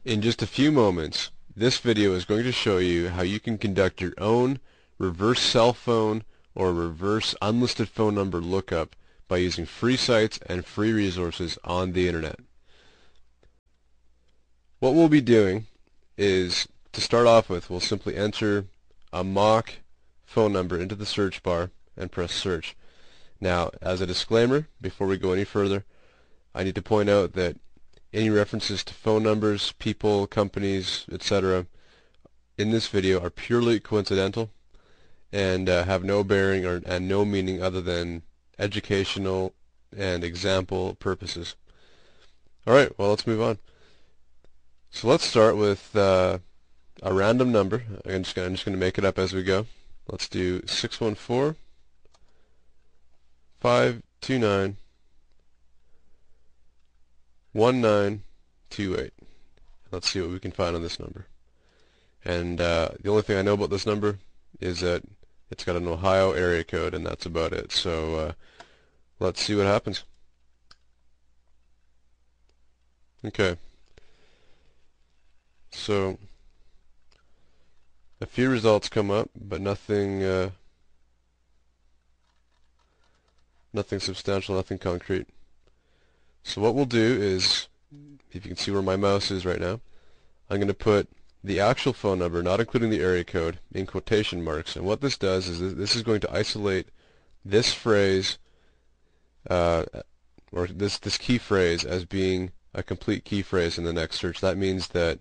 In just a few moments, this video is going to show you how you can conduct your own reverse cell phone or reverse unlisted phone number lookup by using free sites and free resources on the internet. What we'll be doing is, to start off with, we'll simply enter a mock phone number into the search bar and press search. Now, as a disclaimer, before we go any further, I need to point out that any references to phone numbers, people, companies, etc. in this video are purely coincidental and have no bearing and no meaning other than educational and example purposes. Alright, well, let's move on. So let's start with a random number. I'm just going to make it up as we go. Let's do 614 529 1928. Let's see what we can find on this number. And the only thing I know about this number is that it's got an Ohio area code, and that's about it. So let's see what happens. Okay. So a few results come up, but nothing nothing substantial, nothing concrete. So what we'll do is, if you can see where my mouse is right now, I'm going to put the actual phone number, not including the area code, in quotation marks. And what this does is this is going to isolate this phrase, or this key phrase, as being a complete key phrase in the next search. That means that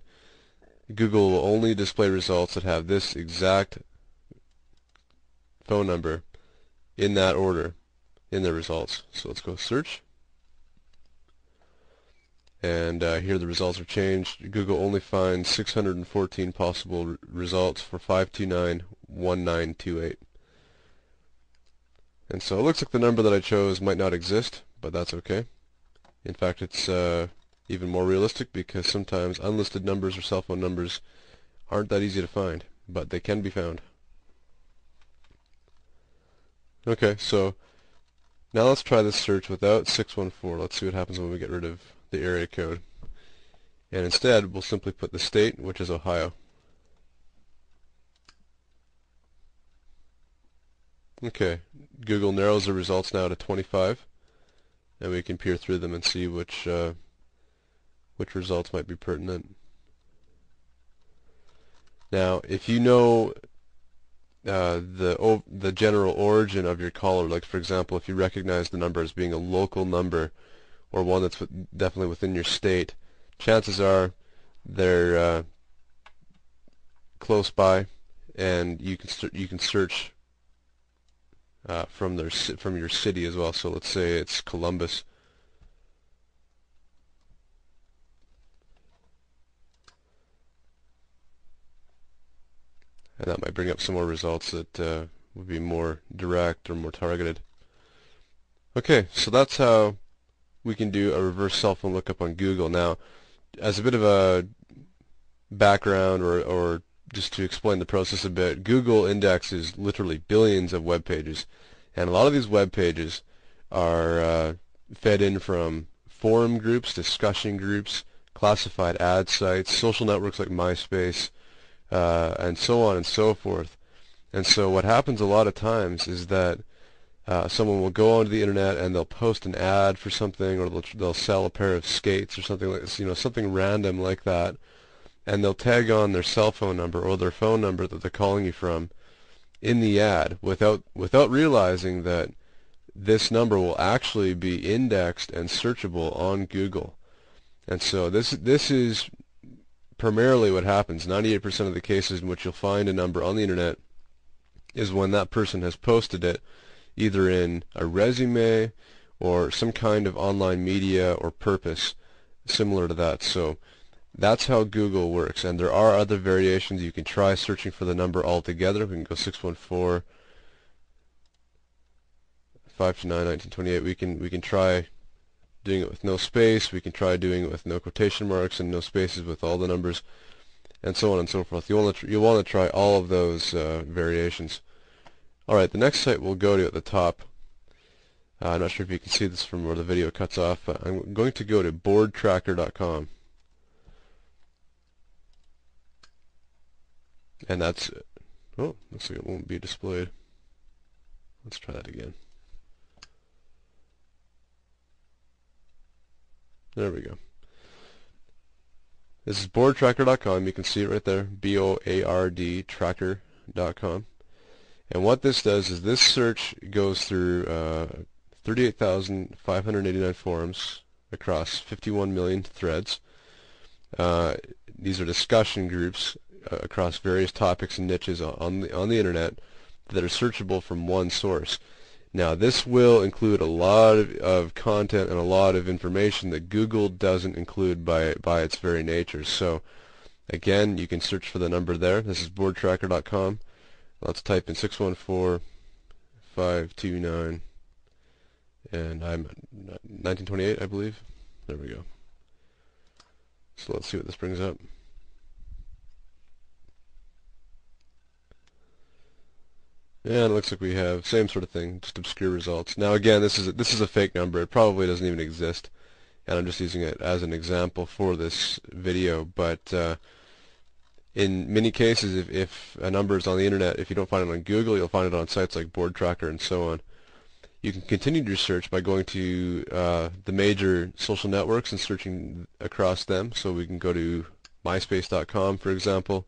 Google will only display results that have this exact phone number in that order in the results. So let's go search. And here the results are changed. Google only finds 614 possible results for 5291928. And so it looks like the number that I chose might not exist, but that's okay. In fact, it's even more realistic because sometimes unlisted numbers or cell phone numbers aren't that easy to find, but they can be found. Okay, so now let's try this search without 614. Let's see what happens when we get rid of the area code. And instead, we'll simply put the state, which is Ohio. Okay, Google narrows the results now to 25, and we can peer through them and see which results might be pertinent. Now, if you know the general origin of your caller, like for example, if you recognize the number as being a local number or one that's definitely within your state, chances are they're close by, and you can search from your city as well. So let's say it's Columbus. And that might bring up some more results that would be more direct or more targeted. Okay, so that's how we can do a reverse cell phone lookup on Google. Now, as a bit of a background or just to explain the process a bit, Google indexes literally billions of web pages, and a lot of these web pages are fed in from forum groups, discussion groups, classified ad sites, social networks like MySpace, and so on and so forth. And so what happens a lot of times is that someone will go onto the internet and they'll post an ad for something, or they'll sell a pair of skates or something like this, something random like that, and they'll tag on their cell phone number or their phone number that they're calling you from in the ad without realizing that this number will actually be indexed and searchable on Google. And so this is primarily what happens. 98% of the cases in which you'll find a number on the internet is when that person has posted it either in a resume or some kind of online media or purpose similar to that. So that's how Google works, and there are other variations. You can try searching for the number altogether. We can go 614 529 1928. We can try doing it with no space. We can try doing it with no quotation marks and no spaces with all the numbers, and so on and so forth. You'll want to try all of those variations. Alright, the next site we'll go to at the top, I'm not sure if you can see this from where the video cuts off, but I'm going to go to boardtracker.com. And that's, oh, looks like it won't be displayed. Let's try that again. There we go. This is boardtracker.com. You can see it right there, B-O-A-R-D tracker.com. And what this does is this search goes through 38,589 forums across 51 million threads. These are discussion groups across various topics and niches on the internet that are searchable from one source. Now, this will include a lot of content and a lot of information that Google doesn't include by its very nature. So, again, you can search for the number there. This is boardtracker.com. Let's type in 614-529, and I'm 1928, I believe. There we go. So let's see what this brings up. And it looks like we have same sort of thing, just obscure results. Now again, this is a fake number. It probably doesn't even exist, and I'm just using it as an example for this video. But in many cases, if a number is on the internet, if you don't find it on Google, you'll find it on sites like BoardTracker and so on. You can continue your search by going to the major social networks and searching across them. So we can go to myspace.com, for example,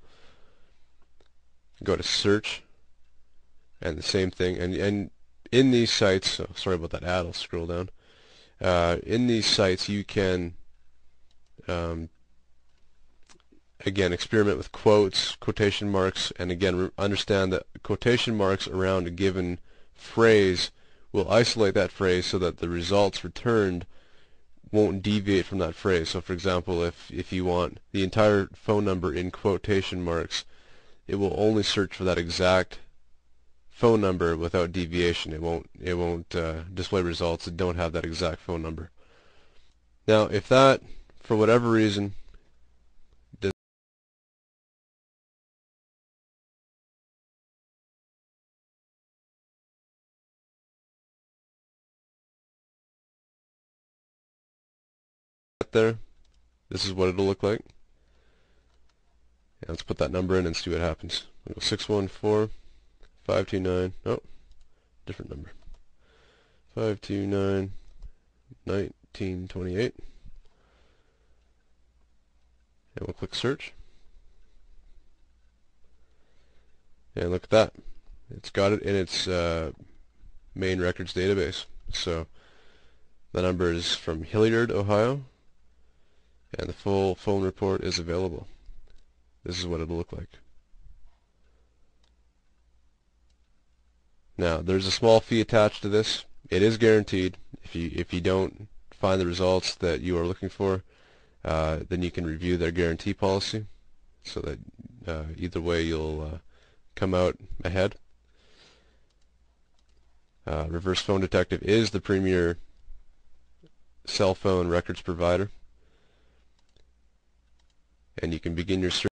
go to search, and the same thing. And in these sites, oh, sorry about that ad, I'll scroll down. In these sites, you can again experiment with quotes, quotation marks, and again understand that quotation marks around a given phrase will isolate that phrase so that the results returned won't deviate from that phrase. So for example, if you want the entire phone number in quotation marks, it will only search for that exact phone number without deviation. It won't display results that don't have that exact phone number. Now, if that, for whatever reason, does there, this is what it'll look like. And let's put that number in and see what happens. We'll go 614-529. Oh, different number. 529-1928. And we'll click search. And look at that. It's got it in its main records database. So the number is from Hilliard, Ohio, and the full phone report is available. This is what it'll look like. Now, there's a small fee attached to this. It is guaranteed. If you don't find the results that you are looking for, then you can review their guarantee policy, so that either way you'll come out ahead. Reverse Phone Detective is the premier cell phone records provider, and you can begin your search